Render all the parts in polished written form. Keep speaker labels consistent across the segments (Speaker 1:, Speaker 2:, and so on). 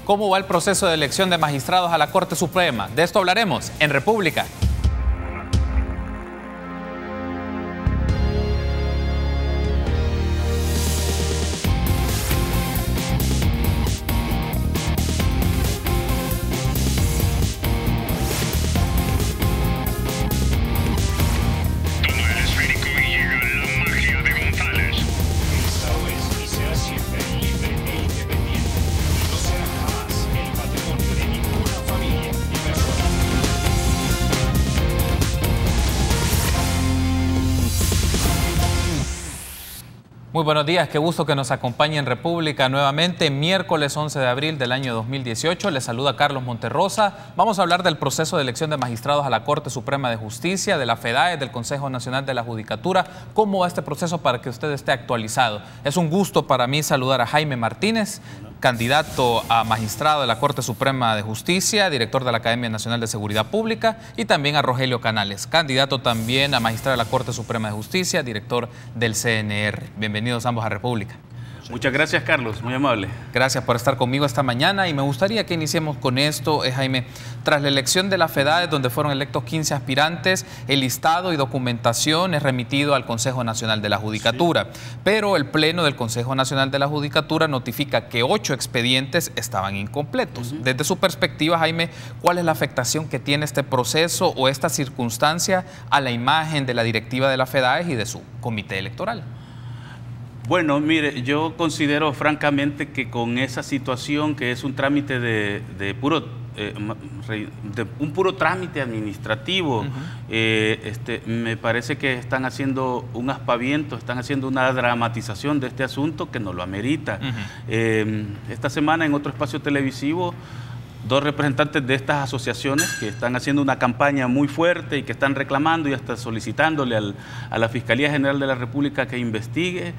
Speaker 1: ¿Cómo va el proceso de elección de magistrados a la Corte Suprema? De esto hablaremos en República. Muy buenos días, qué gusto que nos acompañe en República nuevamente, miércoles 11 de abril del año 2018. Les saluda Carlos Monterrosa. Vamos a hablar del proceso de elección de magistrados a la Corte Suprema de Justicia, de la FEDAE, del Consejo Nacional de la Judicatura. ¿Cómo va este proceso para que usted esté actualizado? Es un gusto para mí saludar a Jaime Martínez, candidato a magistrado de la Corte Suprema de Justicia, director de la Academia Nacional de Seguridad Pública, y también a Rogelio Canales, candidato también a magistrado de la Corte Suprema de Justicia, director del CNR. Bienvenidos ambos a República.
Speaker 2: Muchas gracias, Carlos, muy amable.
Speaker 1: Gracias por estar conmigo esta mañana y me gustaría que iniciemos con esto, Jaime. Tras la elección de la FEDAE, donde fueron electos 15 aspirantes, el listado y documentación es remitido al Consejo Nacional de la Judicatura, sí. Pero el Pleno del Consejo Nacional de la Judicatura notifica que 8 expedientes estaban incompletos. Desde su perspectiva, Jaime, ¿cuál es la afectación que tiene este proceso o esta circunstancia a la imagen de la directiva de la FEDAE y de su comité electoral?
Speaker 2: Bueno, mire, yo considero francamente que con esa situación, que es un trámite de un puro trámite administrativo, me parece que están haciendo un aspaviento, están haciendo una dramatización de este asunto que no lo amerita. Esta semana en otro espacio televisivo, 2 representantes de estas asociaciones que están haciendo una campaña muy fuerte y que están reclamando y hasta solicitándole a la Fiscalía General de la República que investigue,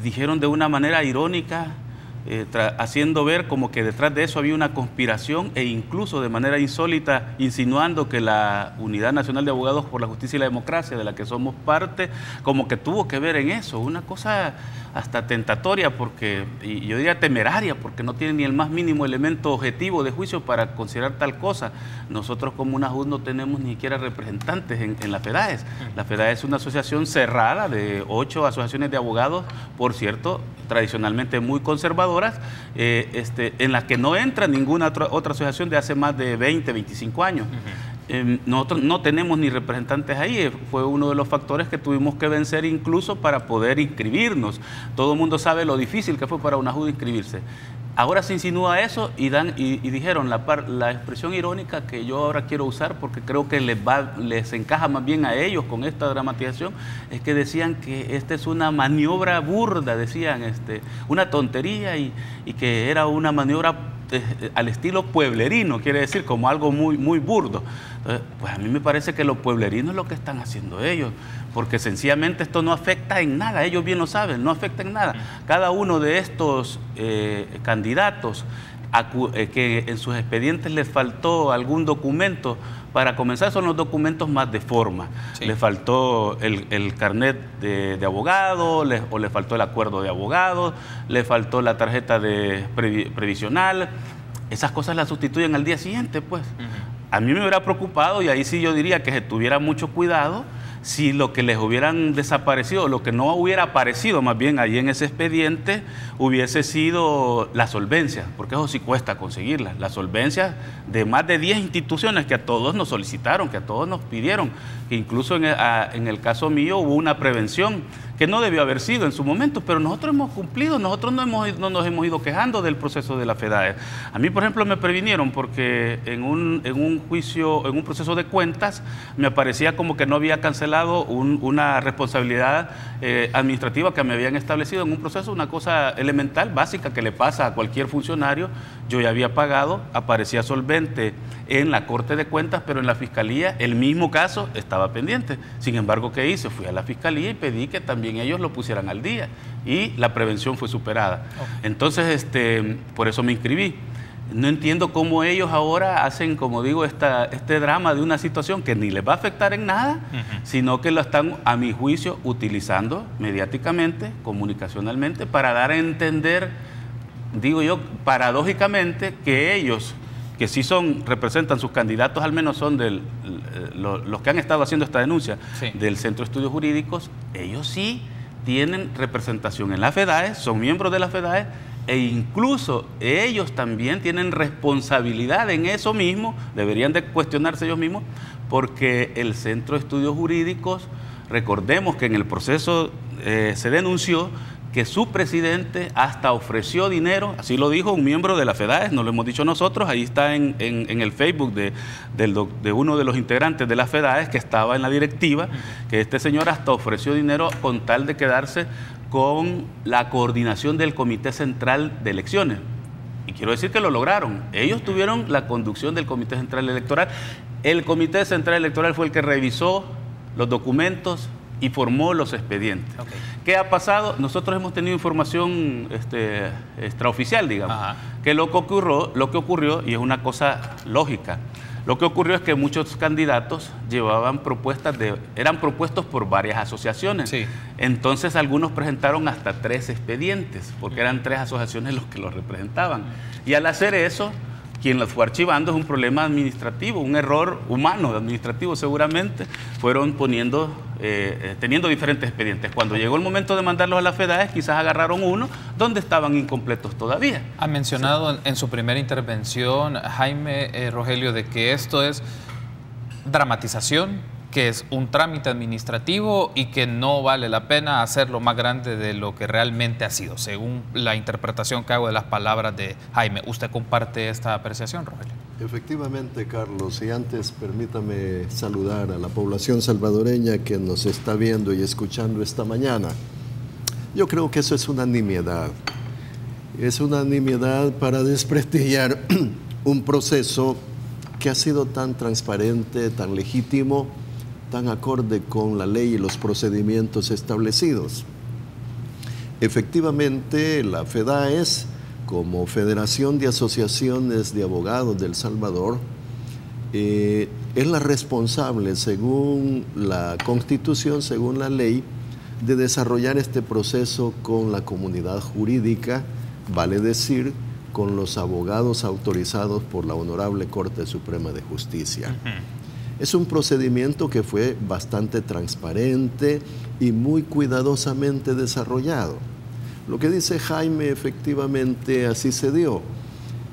Speaker 2: dijeron de una manera irónica, haciendo ver como que detrás de eso había una conspiración e incluso de manera insólita insinuando que la Unidad Nacional de Abogados por la Justicia y la Democracia, de la que somos parte, como que tuvo que ver en eso, una cosa hasta tentatoria, porque, y yo diría temeraria, porque no tiene ni el más mínimo elemento objetivo de juicio para considerar tal cosa. Nosotros como UNAJUD no tenemos ni siquiera representantes en la FEDAE. La FEDAE es una asociación cerrada de 8 asociaciones de abogados, por cierto, tradicionalmente muy conservadoras, en las que no entra ninguna otra asociación de hace más de 20, 25 años. Nosotros no tenemos ni representantes ahí, fue uno de los factores que tuvimos que vencer incluso para poder inscribirnos. Todo el mundo sabe lo difícil que fue para UNAJUD inscribirse. Ahora se insinúa eso y dijeron la expresión irónica que yo ahora quiero usar porque creo que les encaja más bien a ellos con esta dramatización, es que decían que esta es una maniobra burda, decían, una tontería y que era una maniobra al estilo pueblerino, quiere decir como algo muy, muy burdo. Pues a mí me parece que los pueblerinos es lo que están haciendo ellos, porque sencillamente esto no afecta en nada, ellos bien lo saben, no afecta en nada. Cada uno de estos candidatos que en sus expedientes les faltó algún documento, para comenzar son los documentos más de forma. Sí. Les faltó el carnet de abogado, o le faltó el acuerdo de abogado, le faltó la tarjeta de previsional. Esas cosas las sustituyen al día siguiente, pues. A mí me hubiera preocupado, y ahí sí yo diría que se tuviera mucho cuidado, si lo que les hubieran desaparecido, lo que no hubiera aparecido más bien ahí en ese expediente, hubiese sido la solvencia, porque eso sí cuesta conseguirla, la solvencia de más de 10 instituciones que a todos nos solicitaron, que a todos nos pidieron, que incluso en el caso mío hubo una prevención que no debió haber sido en su momento, pero nosotros hemos cumplido, nosotros no nos hemos ido quejando del proceso de la FEDAE. A mí, por ejemplo, me previnieron porque en un juicio, en un proceso de cuentas, me aparecía como que no había cancelado una responsabilidad administrativa que me habían establecido en un proceso, una cosa elemental, básica, que le pasa a cualquier funcionario. Yo ya había pagado, aparecía solvente en la Corte de Cuentas, pero en la Fiscalía el mismo caso estaba pendiente. Sin embargo, ¿qué hice? Fui a la Fiscalía y pedí que también ellos lo pusieran al día y la prevención fue superada. Entonces, por eso me inscribí. No entiendo cómo ellos ahora hacen, como digo, este drama de una situación que ni les va a afectar en nada, sino que lo están, a mi juicio, utilizando mediáticamente, comunicacionalmente, para dar a entender digo yo, paradójicamente, que ellos, que sí representan sus candidatos, al menos son los que han estado haciendo esta denuncia, sí, del Centro de Estudios Jurídicos, ellos sí tienen representación en la FEDAES, son miembros de la FEDAES, e incluso ellos también tienen responsabilidad en eso mismo, deberían de cuestionarse ellos mismos, porque el Centro de Estudios Jurídicos, recordemos que en el proceso se denunció que su presidente hasta ofreció dinero, así lo dijo un miembro de la FEDAES, no lo hemos dicho nosotros, ahí está en el Facebook de uno de los integrantes de la FEDAES que estaba en la directiva, que este señor hasta ofreció dinero con tal de quedarse con la coordinación del Comité Central de Elecciones. Y quiero decir que lo lograron. Ellos tuvieron la conducción del Comité Central Electoral. El Comité Central Electoral fue el que revisó los documentos y formó los expedientes. Okay. ¿Qué ha pasado? Nosotros hemos tenido información extraoficial, digamos, que lo que ocurrió, y es una cosa lógica, lo que ocurrió es que muchos candidatos llevaban eran propuestos por varias asociaciones. Sí. Entonces algunos presentaron hasta 3 expedientes, porque eran 3 asociaciones los que los representaban. Y al hacer eso, quien los fue archivando es un problema administrativo, un error humano, administrativo seguramente, fueron teniendo diferentes expedientes. Cuando llegó el momento de mandarlos a la FEDAES, quizás agarraron uno donde estaban incompletos todavía.
Speaker 1: Ha mencionado en su primera intervención, Jaime, Rogelio, de que esto es dramatización, que es un trámite administrativo y que no vale la pena hacerlo más grande de lo que realmente ha sido, según la interpretación que hago de las palabras de Jaime. ¿Usted comparte esta apreciación, Rogelio?
Speaker 3: Efectivamente, Carlos, y antes permítame saludar a la población salvadoreña que nos está viendo y escuchando esta mañana. Yo creo que eso es una nimiedad. Es una nimiedad para desprestigiar un proceso que ha sido tan transparente, tan legítimo, tan acorde con la ley y los procedimientos establecidos. Efectivamente, la FEDAES, como Federación de Asociaciones de Abogados de El Salvador, es la responsable, según la Constitución, según la ley, de desarrollar este proceso con la comunidad jurídica, vale decir, con los abogados autorizados por la Honorable Corte Suprema de Justicia. Es un procedimiento que fue bastante transparente y muy cuidadosamente desarrollado. Lo que dice Jaime, efectivamente, así se dio.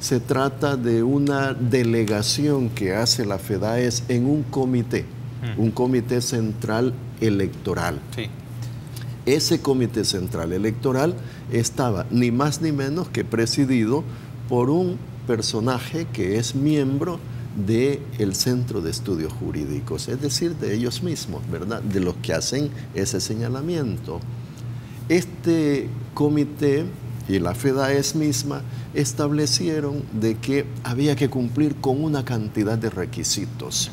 Speaker 3: Se trata de una delegación que hace la FEDAES en un comité central electoral. Sí. Ese comité central electoral estaba ni más ni menos que presidido por un personaje que es miembro del Centro de Estudios Jurídicos, es decir, de ellos mismos, ¿verdad?, de los que hacen ese señalamiento. Este comité y la FEDAES misma establecieron de que había que cumplir con una cantidad de requisitos.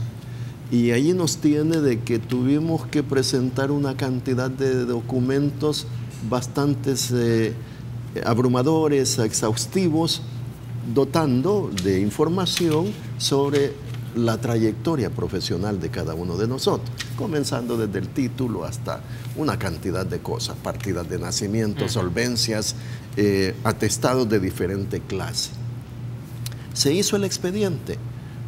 Speaker 3: Y allí nos tiene de que tuvimos que presentar una cantidad de documentos bastante abrumadores, exhaustivos, dotando de información sobre la trayectoria profesional de cada uno de nosotros, comenzando desde el título hasta una cantidad de cosas, partidas de nacimiento, solvencias, atestados de diferente clase. Se hizo el expediente,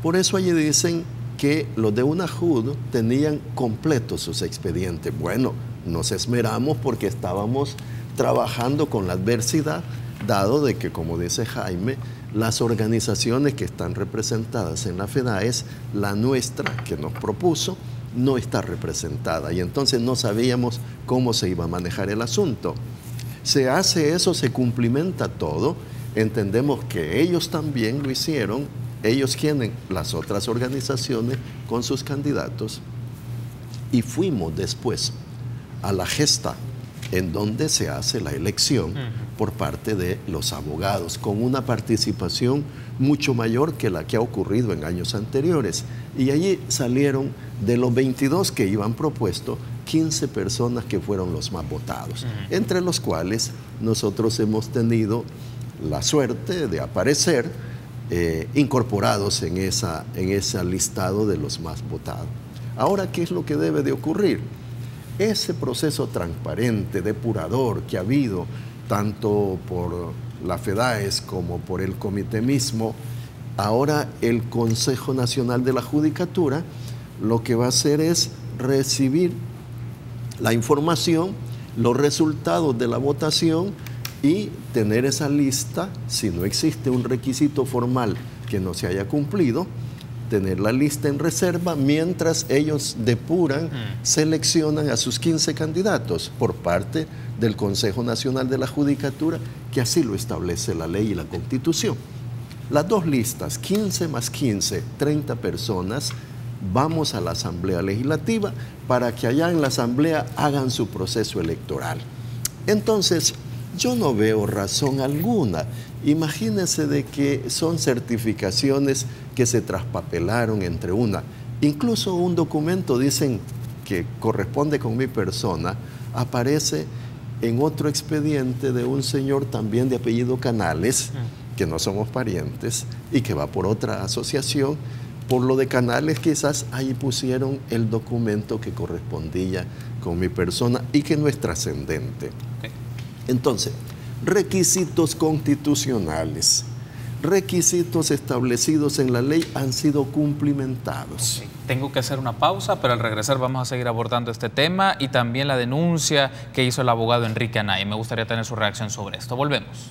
Speaker 3: por eso allí dicen que los de UNAJUD tenían completos sus expedientes. Bueno, nos esmeramos porque estábamos trabajando con la adversidad, dado de que, como dice Jaime, las organizaciones que están representadas en la FEDAES, la nuestra que nos propuso, no está representada y entonces no sabíamos cómo se iba a manejar el asunto. Se hace eso, se cumplimenta todo, entendemos que ellos también lo hicieron, ellos tienen las otras organizaciones con sus candidatos y fuimos después a la gesta en donde se hace la elección por parte de los abogados, con una participación mucho mayor que la que ha ocurrido en años anteriores. Y allí salieron, de los 22 que iban propuestos, 15 personas que fueron los más votados, entre los cuales nosotros hemos tenido la suerte de aparecer incorporados en ese listado de los más votados. Ahora, ¿qué es lo que debe de ocurrir? Ese proceso transparente, depurador que ha habido tanto por la FEDAES como por el comité mismo, ahora el Consejo Nacional de la Judicatura lo que va a hacer es recibir la información, los resultados de la votación y tener esa lista, si no existe un requisito formal que no se haya cumplido, tener la lista en reserva mientras ellos depuran, seleccionan a sus 15 candidatos por parte del Consejo Nacional de la Judicatura, que así lo establece la ley y la Constitución. Las dos listas, 15 más 15, 30 personas, vamos a la Asamblea Legislativa para que allá en la Asamblea hagan su proceso electoral. Entonces, yo no veo razón alguna. Imagínense de que son certificaciones que se traspapelaron entre una. Incluso un documento, dicen, que corresponde con mi persona, aparece en otro expediente de un señor también de apellido Canales, que no somos parientes, y que va por otra asociación. Por lo de Canales, quizás ahí pusieron el documento que correspondía con mi persona y que no es trascendente. Entonces, requisitos constitucionales, requisitos establecidos en la ley han sido cumplimentados.
Speaker 1: Tengo que hacer una pausa, pero al regresar vamos a seguir abordando este tema y también la denuncia que hizo el abogado Enrique Anaya. Me gustaría tener su reacción sobre esto. Volvemos.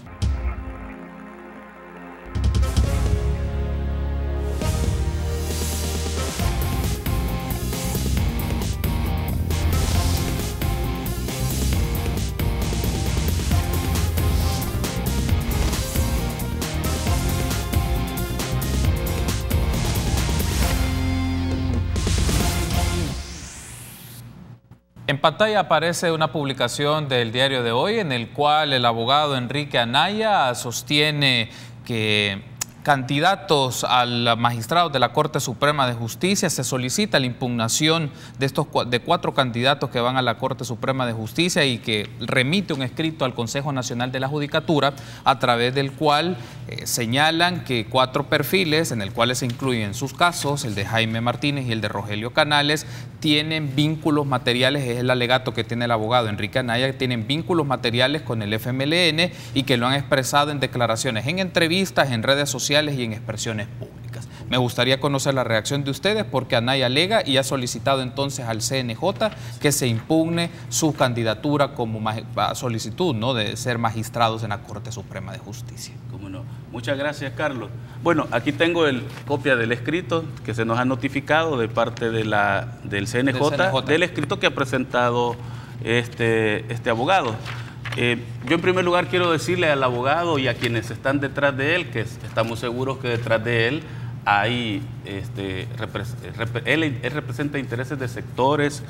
Speaker 1: En pantalla aparece una publicación del Diario de Hoy en el cual el abogado Enrique Anaya sostiene que candidatos al magistrado de la Corte Suprema de Justicia se solicita la impugnación de 4 candidatos que van a la Corte Suprema de Justicia y que remite un escrito al Consejo Nacional de la Judicatura a través del cual señalan que 4 perfiles en el cual se incluyen sus casos, el de Jaime Martínez y el de Rogelio Canales, tienen vínculos materiales, es el alegato que tiene el abogado Enrique Anaya, tienen vínculos materiales con el FMLN y que lo han expresado en declaraciones, en entrevistas, en redes sociales y en expresiones públicas. Me gustaría conocer la reacción de ustedes porque Anaya alega y ha solicitado entonces al CNJ que se impugne su candidatura como solicitud, ¿no?, de ser magistrados en la Corte Suprema de Justicia.
Speaker 2: ¿Cómo no? Muchas gracias, Carlos. Bueno, aquí tengo copia del escrito que se nos ha notificado de parte de del CNJ, del escrito que ha presentado este abogado. Yo en primer lugar quiero decirle al abogado y a quienes están detrás de él, que estamos seguros que detrás de él hay, él representa intereses de sectores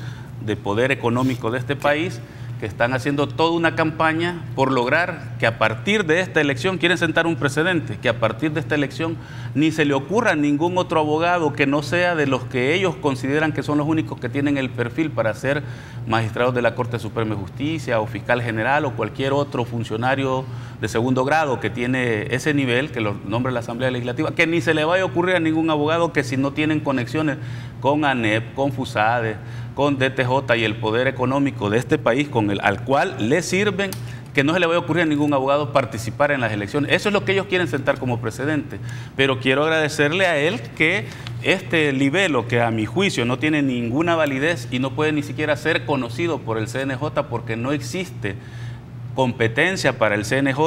Speaker 2: de poder económico de este país que están haciendo toda una campaña por lograr que a partir de esta elección, quieren sentar un precedente, que a partir de esta elección ni se le ocurra a ningún otro abogado que no sea de los que ellos consideran que son los únicos que tienen el perfil para ser magistrados de la Corte Suprema de Justicia o fiscal general o cualquier otro funcionario de segundo grado que tiene ese nivel, que lo nombra la Asamblea Legislativa, que ni se le vaya a ocurrir a ningún abogado que si no tienen conexiones con ANEP, con FUSADE, con DTJ y el poder económico de este país al cual le sirven, que no se le vaya a ocurrir a ningún abogado participar en las elecciones. Eso es lo que ellos quieren sentar como precedente. Pero quiero agradecerle a él que este libelo, que a mi juicio no tiene ninguna validez y no puede ni siquiera ser conocido por el CNJ porque no existe competencia para el CNJ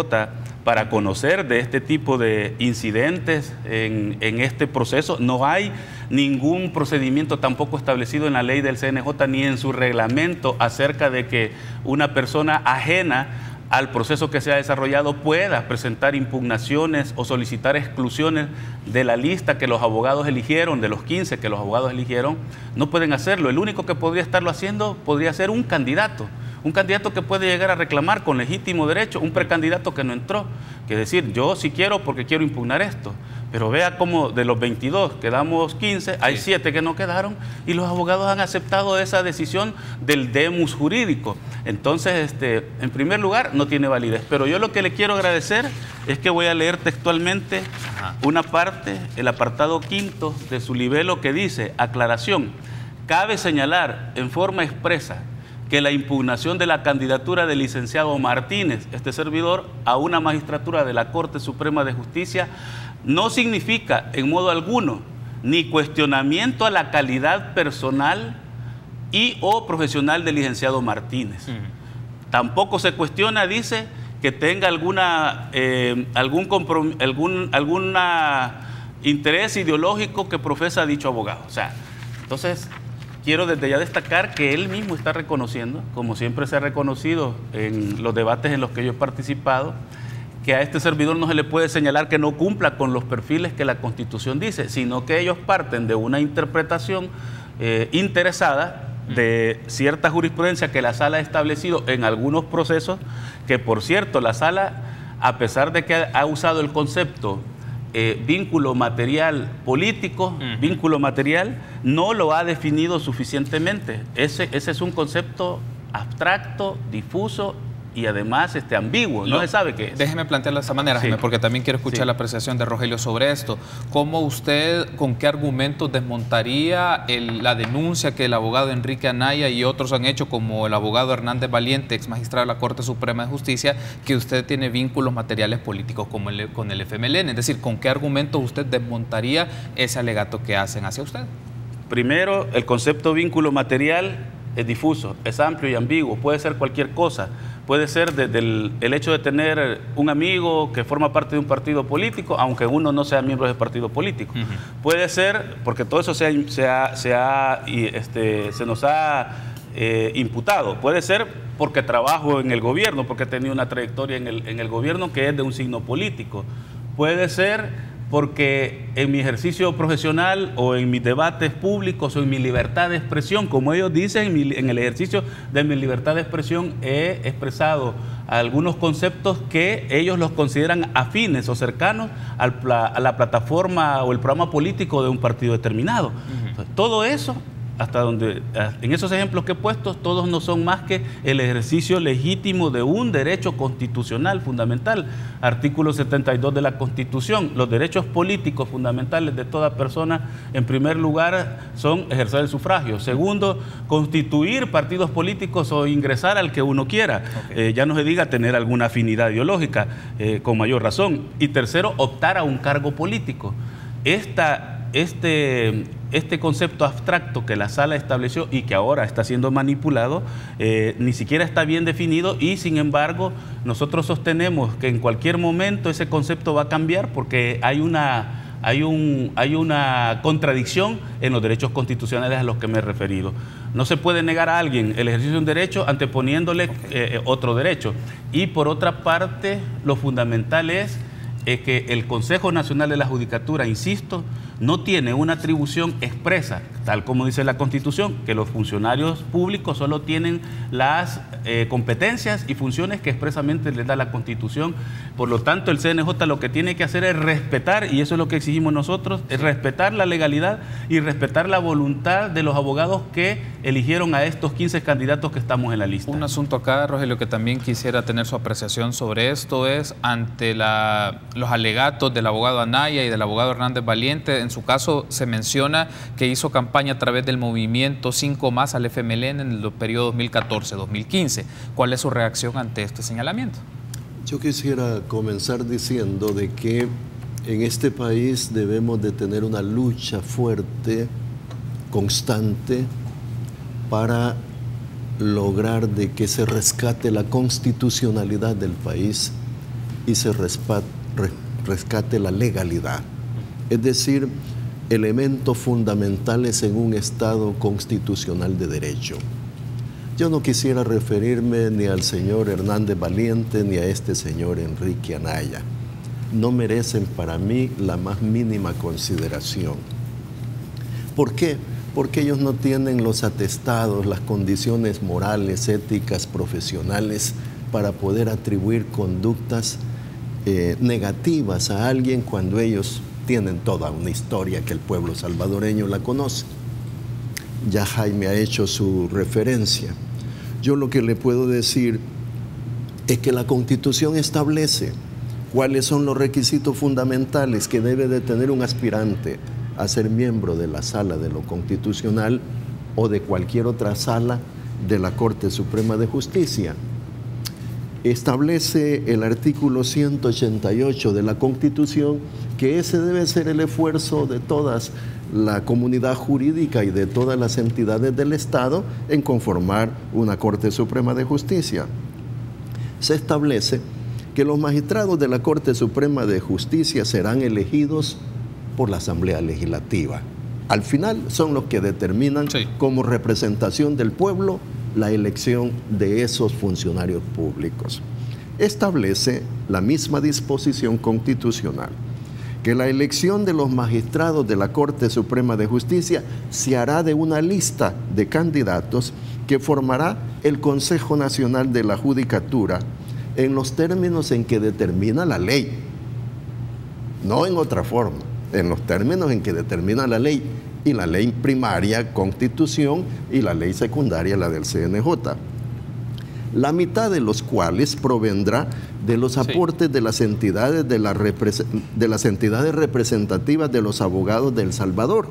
Speaker 2: para conocer de este tipo de incidentes en este proceso. No hay ningún procedimiento tampoco establecido en la ley del CNJ ni en su reglamento acerca de que una persona ajena al proceso que se ha desarrollado pueda presentar impugnaciones o solicitar exclusiones de la lista que los abogados eligieron, de los 15 que los abogados eligieron. No pueden hacerlo. El único que podría estarlo haciendo podría ser un candidato que puede llegar a reclamar con legítimo derecho, un precandidato que no entró, que decir, yo sí quiero porque quiero impugnar esto. Pero vea cómo de los 22 quedamos 15, hay 7 que no quedaron y los abogados han aceptado esa decisión del demus jurídico. Entonces, en primer lugar, no tiene validez. Pero yo lo que le quiero agradecer es que voy a leer textualmente una parte, el apartado 5 de su libelo que dice, aclaración, cabe señalar en forma expresa que la impugnación de la candidatura del licenciado Martínez, este servidor, a una magistratura de la Corte Suprema de Justicia no significa en modo alguno ni cuestionamiento a la calidad personal y o profesional del licenciado Martínez. Tampoco se cuestiona, dice, que tenga algún interés ideológico que profesa dicho abogado. O sea, entonces quiero desde ya destacar que él mismo está reconociendo, como siempre se ha reconocido en los debates en los que yo he participado, que a este servidor no se le puede señalar que no cumpla con los perfiles que la Constitución dice, sino que ellos parten de una interpretación interesada de cierta jurisprudencia que la Sala ha establecido en algunos procesos, que por cierto la Sala, a pesar de que ha usado el concepto vínculo material político, vínculo material, no lo ha definido suficientemente. Ese es un concepto abstracto, difuso y además ambiguo, no se sabe qué es.
Speaker 1: Déjeme plantearlo de esta manera, Jaime, porque también quiero escuchar la apreciación de Rogelio sobre esto. ¿Cómo usted, con qué argumentos desmontaría la denuncia que el abogado Enrique Anaya y otros han hecho, como el abogado Hernández Valiente, ex magistrado de la Corte Suprema de Justicia, que usted tiene vínculos materiales políticos con el FMLN? Es decir, ¿con qué argumentos usted desmontaría ese alegato que hacen hacia usted?
Speaker 2: Primero, el concepto vínculo material es difuso, es amplio y ambiguo, puede ser cualquier cosa. Puede ser desde el hecho de tener un amigo que forma parte de un partido político, aunque uno no sea miembro de ese partido político. Puede ser, porque todo eso se nos ha imputado, puede ser porque trabajo en el gobierno, porque he tenido una trayectoria en el gobierno que es de un signo político. Puede ser porque en mi ejercicio profesional o en mis debates públicos o en mi libertad de expresión, como ellos dicen, en el ejercicio de mi libertad de expresión he expresado algunos conceptos que ellos los consideran afines o cercanos a la plataforma o el programa político de un partido determinado. Entonces, todo eso, en esos ejemplos que he puesto, todos no son más que el ejercicio legítimo de un derecho constitucional fundamental. Artículo 72 de la Constitución. Los derechos políticos fundamentales de toda persona, en primer lugar, son ejercer el sufragio. Segundo, constituir partidos políticos o ingresar al que uno quiera. Ya no se diga tener alguna afinidad ideológica, con mayor razón. Y tercero, optar a un cargo político. Este concepto abstracto que la Sala estableció y que ahora está siendo manipulado, ni siquiera está bien definido, y sin embargo nosotros sostenemos que en cualquier momento ese concepto va a cambiar, porque hay una contradicción en los derechos constitucionales a los que me he referido. No se puede negar a alguien el ejercicio de un derecho anteponiéndole otro derecho. Y por otra parte, lo fundamental es que el Consejo Nacional de la Judicatura, insisto, no tiene una atribución expresa, tal como dice la Constitución, que los funcionarios públicos solo tienen las competencias y funciones que expresamente les da la Constitución. Por lo tanto, el CNJ lo que tiene que hacer es respetar, y eso es lo que exigimos nosotros, es respetar la legalidad y respetar la voluntad de los abogados que eligieron a estos 15 candidatos que estamos en la lista.
Speaker 1: Un asunto acá, Rogelio, que también quisiera tener su apreciación sobre esto es, ante los alegatos del abogado Anaya y del abogado Hernández Valiente. En su caso se menciona que hizo campaña a través del movimiento 5 más al FMLN en el periodo 2014-2015. ¿Cuál es su reacción ante este señalamiento?
Speaker 3: Yo quisiera comenzar diciendo de que en este país debemos de tener una lucha fuerte, constante, para lograr de que se rescate la constitucionalidad del país y se rescate la legalidad. Es decir, elementos fundamentales en un Estado constitucional de derecho. Yo no quisiera referirme ni al señor Hernández Valiente ni a este señor Enrique Anaya. No merecen para mí la más mínima consideración. ¿Por qué? Porque ellos no tienen los atestados, las condiciones morales, éticas, profesionales para poder atribuir conductas negativas a alguien cuando ellos tienen toda una historia que el pueblo salvadoreño la conoce. Ya Jaime ha hecho su referencia. Yo lo que le puedo decir es que la Constitución establece cuáles son los requisitos fundamentales que debe de tener un aspirante a ser miembro de la Sala de lo Constitucional o de cualquier otra sala de la Corte Suprema de Justicia. Establece el artículo 188 de la Constitución que ese debe ser el esfuerzo de toda la comunidad jurídica y de todas las entidades del Estado en conformar una Corte Suprema de Justicia. Se establece que los magistrados de la Corte Suprema de Justicia serán elegidos por la Asamblea Legislativa. Al final son los que determinan como representación del pueblo la elección de esos funcionarios públicos. Establece la misma disposición constitucional que la elección de los magistrados de la Corte Suprema de Justicia se hará de una lista de candidatos que formará el Consejo Nacional de la Judicatura en los términos en que determina la ley, no en otra forma, en los términos en que determina la ley, y la ley primaria, Constitución, y la ley secundaria, la del CNJ. La mitad de los cuales provendrá de los aportes de las entidades representativas de los abogados de El Salvador,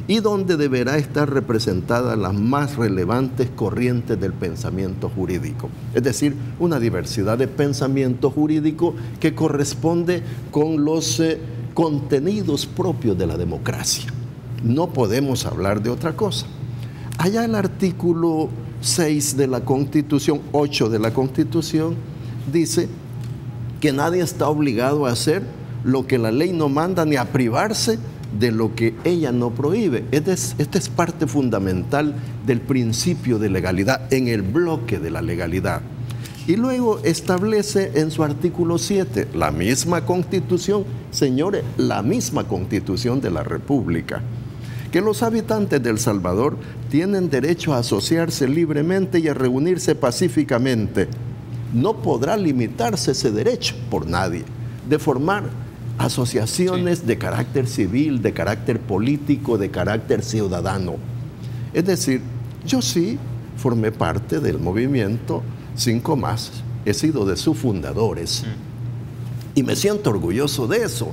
Speaker 3: y donde deberá estar representadas las más relevantes corrientes del pensamiento jurídico. Es decir, una diversidad de pensamiento jurídico que corresponde con los contenidos propios de la democracia. No podemos hablar de otra cosa. Allá el artículo 6 de la Constitución, 8 de la Constitución, dice que nadie está obligado a hacer lo que la ley no manda ni a privarse de lo que ella no prohíbe. Esta es parte fundamental del principio de legalidad, en el bloque de la legalidad. Y luego establece en su artículo 7, la misma Constitución, señores, la misma Constitución de la República, que los habitantes de El Salvador tienen derecho a asociarse libremente y a reunirse pacíficamente. No podrá limitarse ese derecho por nadie, de formar asociaciones de carácter civil, de carácter político, de carácter ciudadano. Es decir, yo sí formé parte del movimiento 5+, he sido de sus fundadores y me siento orgulloso de eso.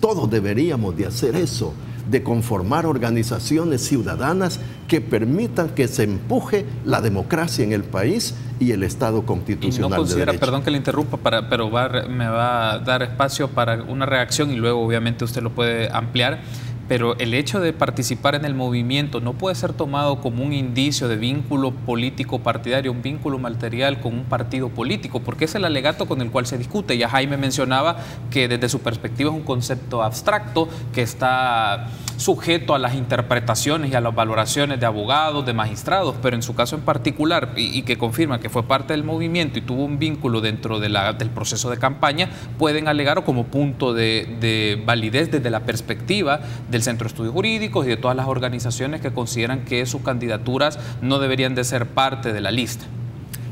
Speaker 3: Todos deberíamos de hacer eso, de conformar organizaciones ciudadanas que permitan que se empuje la democracia en el país y el Estado constitucional.
Speaker 1: ¿Y no considera,
Speaker 3: de derecho?
Speaker 1: perdón que le interrumpa, pero me va a dar espacio para una reacción y luego obviamente usted lo puede ampliar, pero el hecho de participar en el movimiento no puede ser tomado como un indicio de vínculo político partidario, un vínculo material con un partido político, porque es el alegato con el cual se discute. Ya Jaime mencionaba que desde su perspectiva es un concepto abstracto que está sujeto a las interpretaciones y a las valoraciones de abogados, de magistrados, pero en su caso en particular, y que confirma que fue parte del movimiento y tuvo un vínculo dentro de del proceso de campaña, pueden alegar como punto de validez desde la perspectiva del Centro de Estudios Jurídicos y de todas las organizaciones que consideran que sus candidaturas no deberían de ser parte de la lista.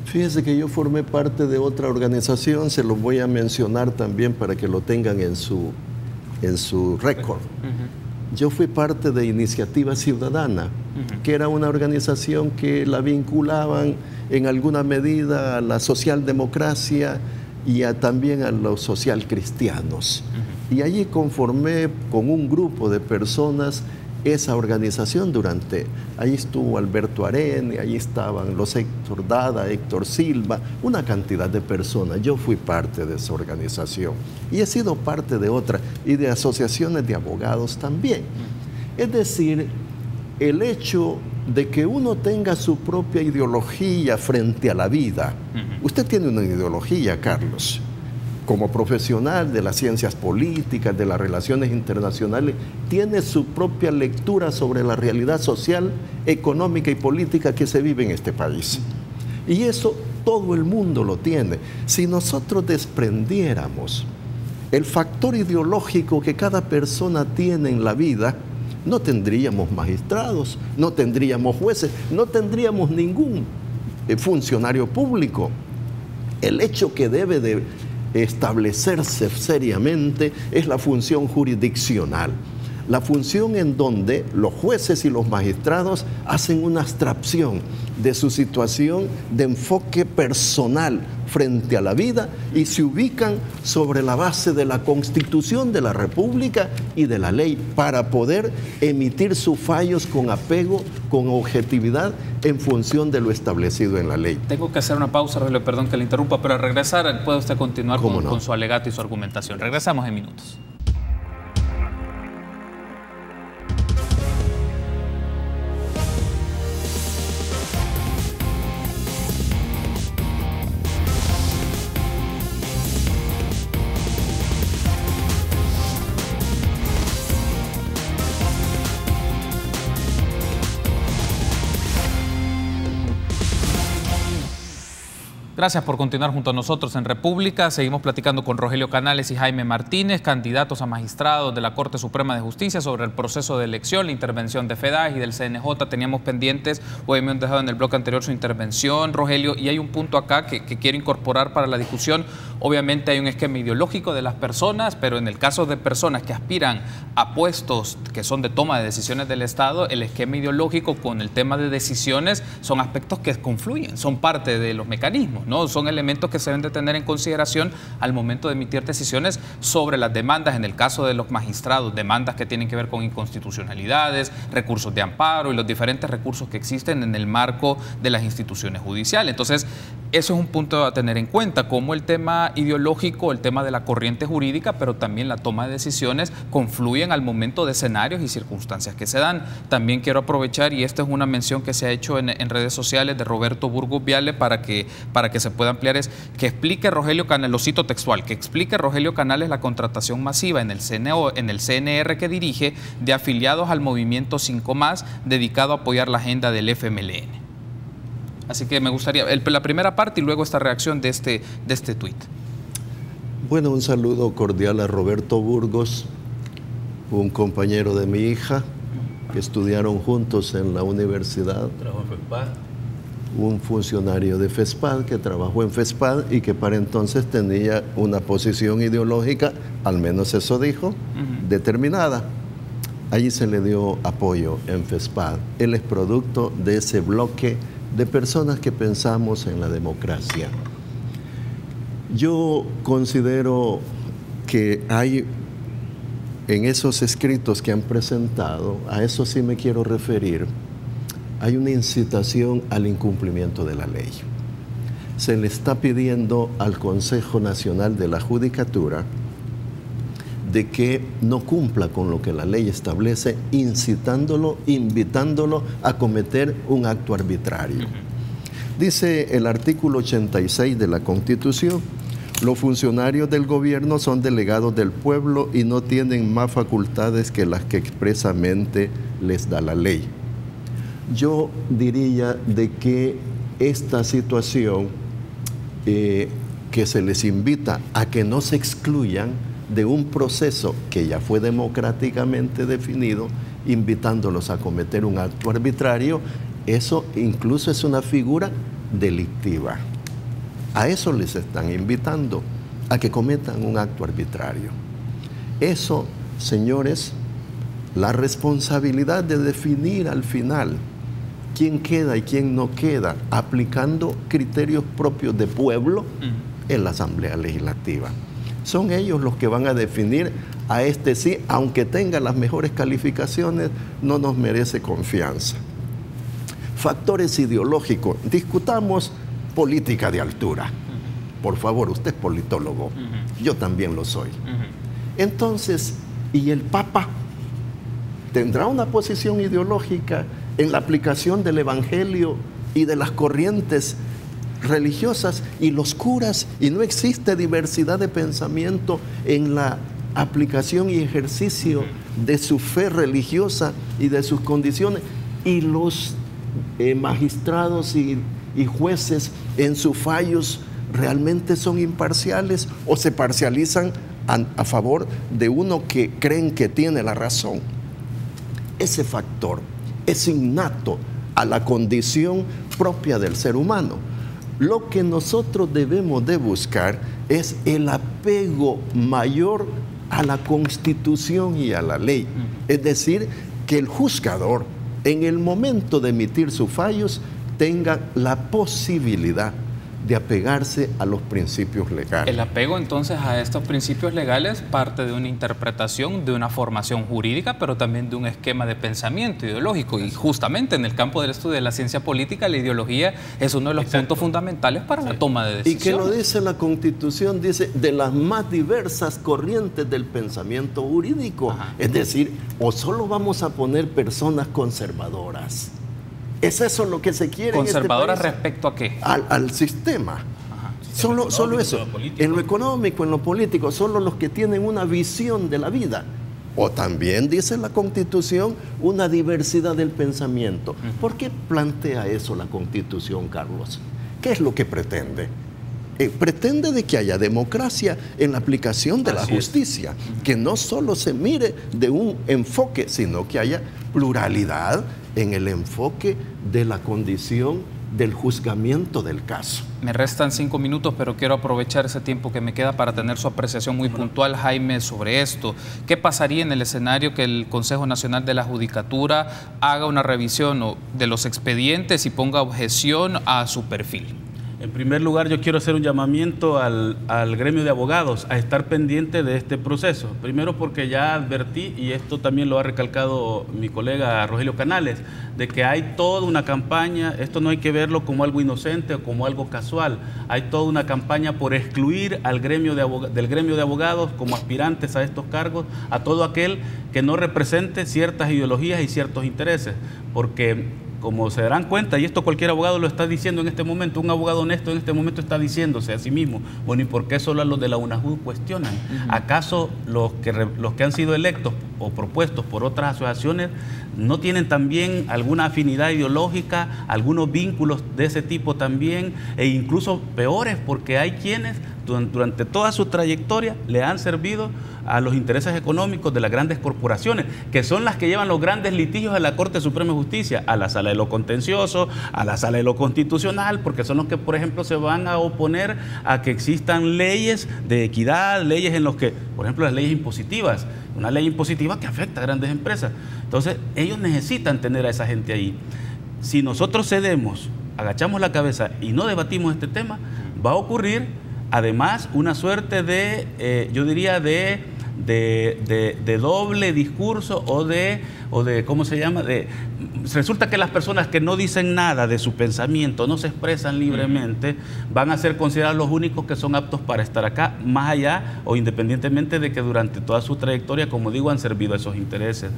Speaker 3: Fíjese que yo formé parte de otra organización, se los voy a mencionar también para que lo tengan en su récord. Yo fui parte de Iniciativa Ciudadana, que era una organización que la vinculaban en alguna medida a la socialdemocracia y también a los socialcristianos. Y allí conformé con un grupo de personas esa organización ahí estuvo Alberto Arene, ahí estaban los Héctor Dada, Héctor Silva, una cantidad de personas. Yo fui parte de esa organización y he sido parte de otra y de asociaciones de abogados también. Es decir, el hecho de que uno tenga su propia ideología frente a la vida. Usted tiene una ideología, Carlos. Como profesional de las ciencias políticas, de las relaciones internacionales, tiene su propia lectura sobre la realidad social, económica y política que se vive en este país. Y eso todo el mundo lo tiene. Si nosotros desprendiéramos el factor ideológico que cada persona tiene en la vida, no tendríamos magistrados, no tendríamos jueces, no tendríamos ningún funcionario público. El hecho que debe de establecerse seriamente es la función jurisdiccional. La función en donde los jueces y los magistrados hacen una abstracción de su situación de enfoque personal frente a la vida y se ubican sobre la base de la Constitución de la República y de la ley para poder emitir sus fallos con apego, con objetividad en función de lo establecido en la ley.
Speaker 1: Tengo que hacer una pausa, Rogelio, perdón que le interrumpa, pero al regresar puede usted continuar con su alegato y su argumentación. Regresamos en minutos. Gracias por continuar junto a nosotros en República. Seguimos platicando con Rogelio Canales y Jaime Martínez, candidatos a magistrados de la Corte Suprema de Justicia, sobre el proceso de elección, la intervención de FEDAG y del CNJ. Teníamos pendientes, o hemos dejado en el bloque anterior su intervención, Rogelio, y hay un punto acá que quiero incorporar para la discusión. Obviamente hay un esquema ideológico de las personas, pero en el caso de personas que aspiran a puestos que son de toma de decisiones del Estado, el esquema ideológico con el tema de decisiones son aspectos que confluyen, son parte de los mecanismos, ¿no? Son elementos que se deben de tener en consideración al momento de emitir decisiones sobre las demandas, en el caso de los magistrados, demandas que tienen que ver con inconstitucionalidades, recursos de amparo y los diferentes recursos que existen en el marco de las instituciones judiciales. Entonces, eso es un punto a tener en cuenta, como el tema ideológico, el tema de la corriente jurídica, pero también la toma de decisiones confluyen al momento de escenarios y circunstancias que se dan. También quiero aprovechar, y esta es una mención que se ha hecho en redes sociales de Roberto Burgos Viale para que se pueda ampliar, es que explique Rogelio Canales, lo cito textual, que explique Rogelio Canales la contratación masiva en el CNR que dirige de afiliados al movimiento 5+, dedicado a apoyar la agenda del FMLN. Así que me gustaría la primera parte y luego esta reacción de este tuit.
Speaker 3: Bueno, un saludo cordial a Roberto Burgos, un compañero de mi hija, que estudiaron juntos en la universidad.
Speaker 2: Trabajó en FESPAD.
Speaker 3: Un funcionario de FESPAD que trabajó en FESPAD y que para entonces tenía una posición ideológica, al menos eso dijo, determinada. Allí se le dio apoyo en FESPAD. Él es producto de ese bloque de personas que pensamos en la democracia. Yo considero que hay en esos escritos que han presentado, a eso sí me quiero referir, hay una incitación al incumplimiento de la ley. Se le está pidiendo al Consejo Nacional de la Judicatura de que no cumpla con lo que la ley establece, incitándolo, invitándolo a cometer un acto arbitrario. Dice el artículo 86 de la Constitución: los funcionarios del gobierno son delegados del pueblo y no tienen más facultades que las que expresamente les da la ley. Yo diría de que esta situación que se les invita a que no se excluyan de un proceso que ya fue democráticamente definido, invitándolos a cometer un acto arbitrario, eso incluso es una figura delictiva. A eso les están invitando, a que cometan un acto arbitrario. Eso, señores, la responsabilidad de definir al final quién queda y quién no queda, aplicando criterios propios de pueblo en la Asamblea Legislativa. Son ellos los que van a definir a este sí, aunque tenga las mejores calificaciones, no nos merece confianza. Factores ideológicos. Discutamos política de altura. Por favor, usted es politólogo. Yo también lo soy. Entonces, ¿y el Papa tendrá una posición ideológica en la aplicación del Evangelio y de las corrientes religiosas y los curas? Y no existe diversidad de pensamiento en la aplicación y ejercicio de su fe religiosa y de sus condiciones. Y los magistrados y jueces en sus fallos realmente son imparciales o se parcializan a favor de uno que creen que tiene la razón. Ese factor es innato a la condición propia del ser humano. Lo que nosotros debemos de buscar es el apego mayor a la Constitución y a la ley. Es decir, que el juzgador, en el momento de emitir sus fallos, tenga la posibilidad de apegarse a los principios legales.
Speaker 1: El apego entonces a estos principios legales parte de una interpretación, de una formación jurídica, pero también de un esquema de pensamiento ideológico. Y justamente en el campo del estudio de la ciencia política, la ideología es uno de los puntos fundamentales para la toma de decisiones.
Speaker 3: Y que lo dice la Constitución, dice, de las más diversas corrientes del pensamiento jurídico. Ajá. Es decir, o solo vamos a poner personas conservadoras. ¿Es eso lo que se quiere?
Speaker 1: ¿Conservadoras
Speaker 3: en este país?
Speaker 1: ¿Respecto a qué?
Speaker 3: Al sistema. Ajá. Solo eso. En lo económico, en lo político, solo los que tienen una visión de la vida. O también, dice la Constitución, una diversidad del pensamiento. ¿Por qué plantea eso la Constitución, Carlos? ¿Qué es lo que pretende? Pretende de que haya democracia en la aplicación de la justicia, que no solo se mire de un enfoque, sino que haya pluralidad en el enfoque de la condición del juzgamiento del caso.
Speaker 1: Me restan 5 minutos, pero quiero aprovechar ese tiempo que me queda para tener su apreciación muy puntual, Jaime, sobre esto. ¿Qué pasaría en el escenario que el Consejo Nacional de la Judicatura haga una revisión de los expedientes y ponga objeción a su perfil?
Speaker 2: En primer lugar, yo quiero hacer un llamamiento al gremio de abogados a estar pendiente de este proceso. Primero porque ya advertí, y esto también lo ha recalcado mi colega Rogelio Canales, de que hay toda una campaña, esto no hay que verlo como algo inocente o como algo casual, hay toda una campaña por excluir al del gremio de abogados como aspirantes a estos cargos, a todo aquel que no represente ciertas ideologías y ciertos intereses, porque como se darán cuenta, y esto cualquier abogado lo está diciendo en este momento, un abogado honesto en este momento está diciéndose a sí mismo, bueno, ¿y por qué solo a los de la UNAJUD cuestionan? ¿Acaso los que han sido electos o propuestos por otras asociaciones no tienen también alguna afinidad ideológica, algunos vínculos de ese tipo también, e incluso peores, porque hay quienes durante toda su trayectoria le han servido a los intereses económicos de las grandes corporaciones, que son las que llevan los grandes litigios a la Corte Suprema de Justicia, a la Sala de lo Contencioso, a la Sala de lo Constitucional, porque son los que, por ejemplo, se van a oponer a que existan leyes de equidad, leyes en los que, por ejemplo, las leyes impositivas, una ley impositiva que afecta a grandes empresas. Entonces, ellos necesitan tener a esa gente ahí. Si nosotros cedemos, agachamos la cabeza y no debatimos este tema, va a ocurrir además una suerte de, yo diría, de doble discurso o de ¿cómo se llama? Resulta que las personas que no dicen nada de su pensamiento, no se expresan libremente, van a ser considerados los únicos que son aptos para estar acá, más allá o independientemente de que durante toda su trayectoria, como digo, han servido a esos intereses.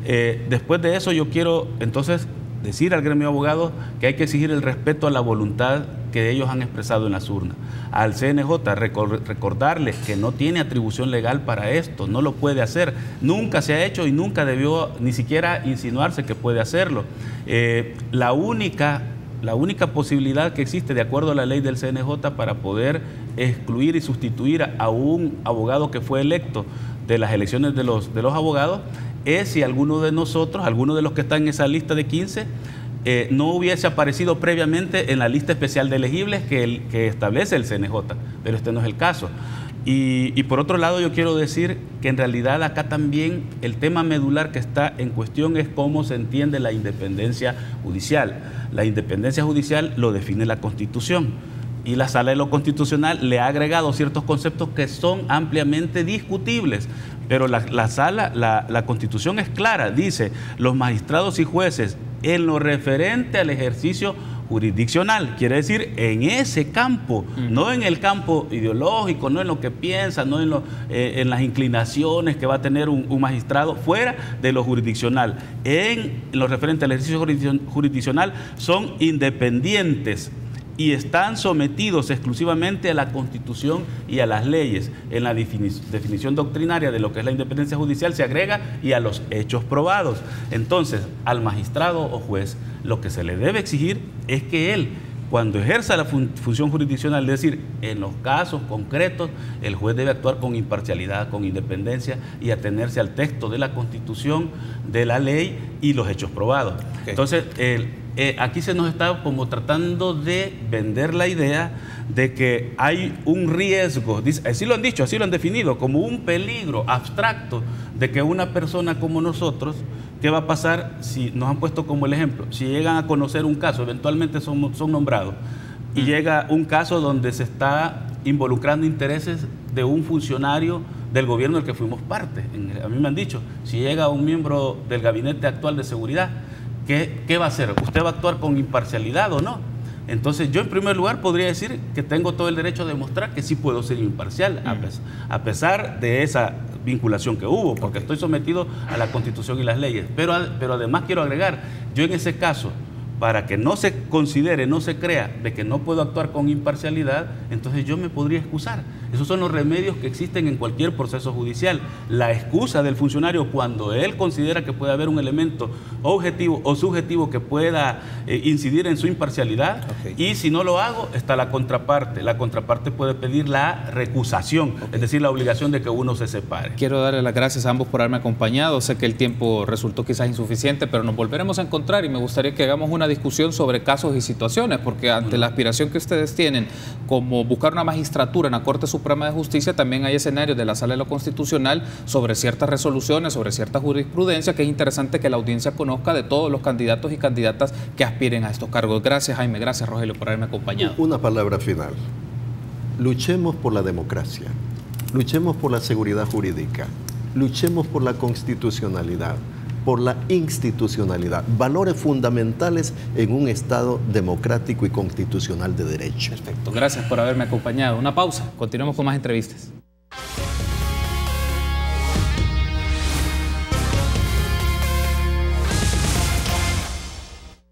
Speaker 2: Después de eso yo quiero entonces decir al gremio de abogados que hay que exigir el respeto a la voluntad que ellos han expresado en las urnas. Al CNJ recordarles que no tiene atribución legal para esto, no lo puede hacer, nunca se ha hecho y nunca debió ni siquiera insinuarse que puede hacerlo. La única posibilidad que existe de acuerdo a la ley del CNJ para poder excluir y sustituir a un abogado que fue electo de las elecciones de los abogados es si alguno de nosotros, alguno de los que están en esa lista de 15, no hubiese aparecido previamente en la lista especial de elegibles que establece el CNJ, pero este no es el caso. Y por otro lado yo quiero decir que en realidad acá también el tema medular que está en cuestión es cómo se entiende la independencia judicial. La independencia judicial lo define la Constitución y la Sala de lo Constitucional le ha agregado ciertos conceptos que son ampliamente discutibles. Pero la Constitución es clara, dice, los magistrados y jueces en lo referente al ejercicio jurisdiccional, quiere decir en ese campo, no en el campo ideológico, no en lo que piensa, no en las inclinaciones que va a tener un magistrado, fuera de lo jurisdiccional. En lo referente al ejercicio jurisdiccional son independientes y están sometidos exclusivamente a la Constitución y a las leyes. En la definición doctrinaria de lo que es la independencia judicial se agrega y a los hechos probados. Entonces, al magistrado o juez, lo que se le debe exigir es que él, cuando ejerza la función jurisdiccional, es decir, en los casos concretos, el juez debe actuar con imparcialidad, con independencia y atenerse al texto de la Constitución, de la ley y los hechos probados. Okay. Entonces, aquí se nos está como tratando de vender la idea de que hay un riesgo, así lo han dicho, así lo han definido, como un peligro abstracto de que una persona como nosotros, ¿qué va a pasar si nos han puesto como el ejemplo? Si llegan a conocer un caso, eventualmente son nombrados, y llega un caso donde se está involucrando intereses de un funcionario del gobierno del que fuimos parte. A mí me han dicho, si llega un miembro del gabinete actual de seguridad, ¿qué va a hacer? ¿Usted va a actuar con imparcialidad o no? Entonces yo en primer lugar podría decir que tengo todo el derecho de demostrar que sí puedo ser imparcial, a pesar de esa vinculación que hubo, porque estoy sometido a la Constitución y las leyes. Pero además quiero agregar, yo en ese caso, para que no se considere, no se crea de que no puedo actuar con imparcialidad, entonces yo me podría excusar. Esos son los remedios que existen en cualquier proceso judicial. La excusa del funcionario cuando él considera que puede haber un elemento objetivo o subjetivo que pueda incidir en su imparcialidad, y si no lo hago, está la contraparte. La contraparte puede pedir la recusación, es decir, la obligación de que uno se separe.
Speaker 1: Quiero darle las gracias a ambos por haberme acompañado. Sé que el tiempo resultó quizás insuficiente, pero nos volveremos a encontrar y me gustaría que hagamos una discusión sobre casos y situaciones, porque ante la aspiración que ustedes tienen como buscar una magistratura en la Corte Suprema de Justicia, también hay escenarios de la Sala de lo Constitucional sobre ciertas resoluciones, sobre cierta jurisprudencia, que es interesante que la audiencia conozca de todos los candidatos y candidatas que aspiren a estos cargos. Gracias, Jaime, gracias, Rogelio, por haberme acompañado.
Speaker 3: Una palabra final. Luchemos por la democracia, luchemos por la seguridad jurídica, luchemos por la constitucionalidad, por la institucionalidad, valores fundamentales en un Estado democrático y constitucional de derecho.
Speaker 1: Perfecto, gracias por haberme acompañado. Una pausa, continuamos con más entrevistas.